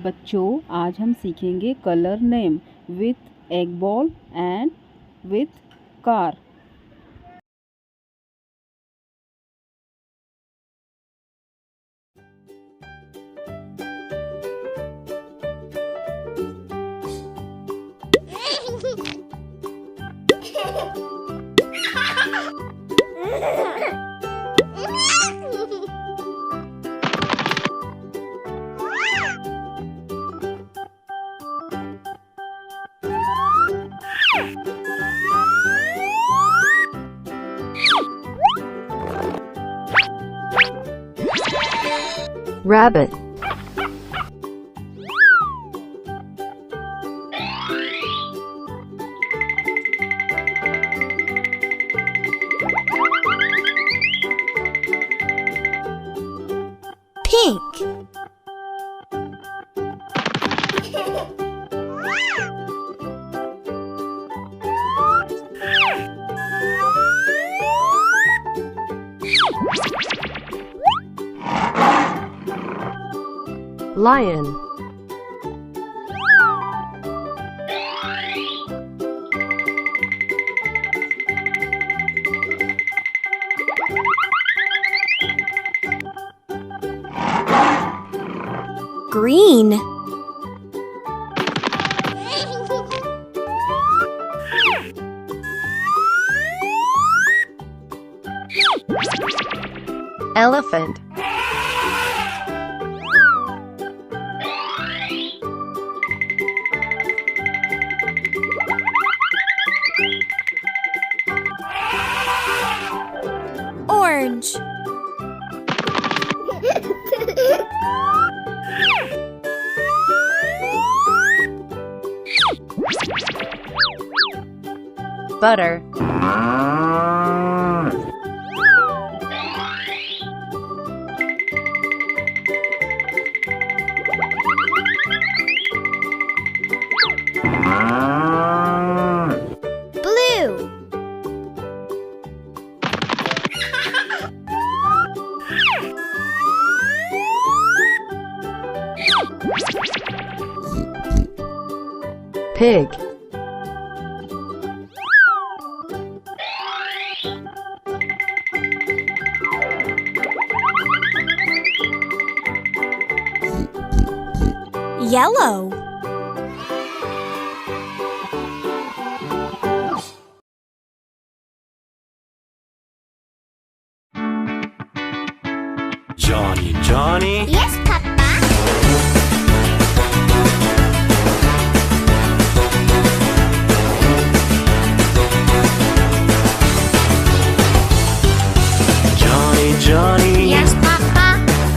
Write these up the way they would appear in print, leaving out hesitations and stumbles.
बच्चों, आज हम सीखेंगे colour name with egg ball and with car. Rabbit. Pink. Lion. Green. Elephant. Orange. Butter. Blue. Pig. Yellow. Johnny. Yes, Papa. Johnny. Yes, Papa.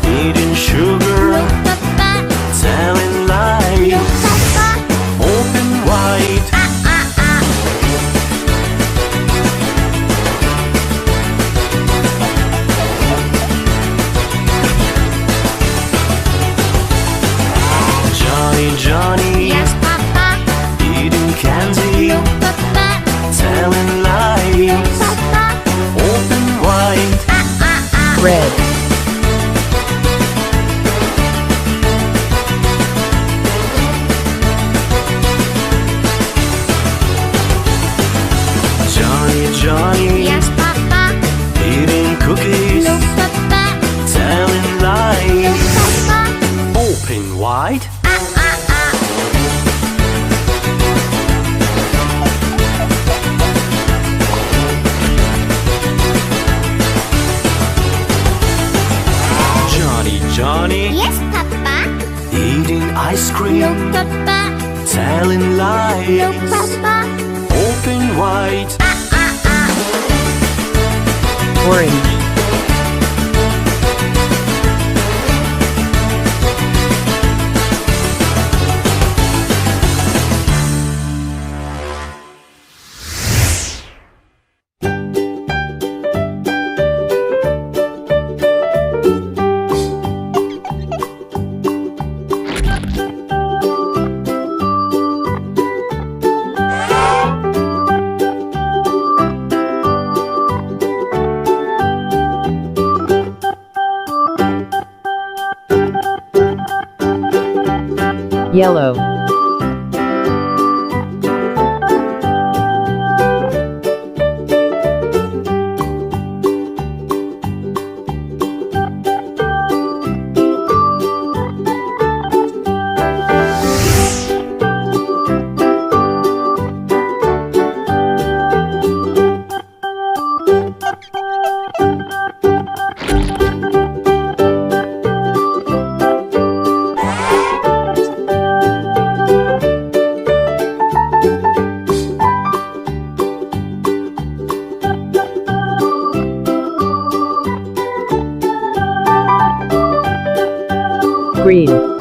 Eating sugar, No, Papa. telling lies, No, Papa. open wide. Johnny. Yes, Papa. Eating candy, No, Papa. telling No, lies, Papa. open wide. Red. Johnny. Yes, Papa. Eating cookies, No, Papa. telling No, lies, Papa. open wide. Johnny. Yes, Papa. Eating ice cream, No, Papa. telling lies, No, Papa. open wide. Orange. yellow, green,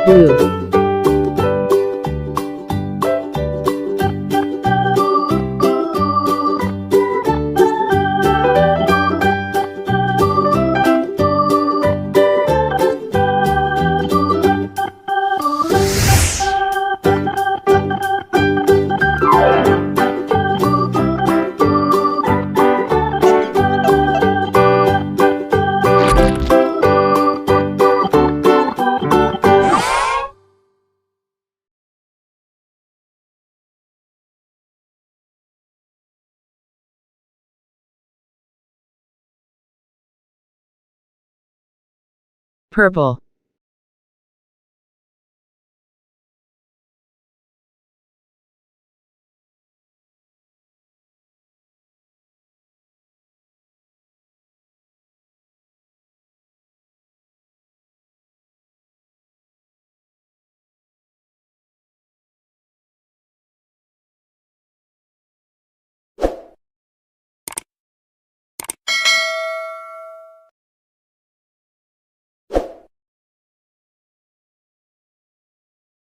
blue, purple,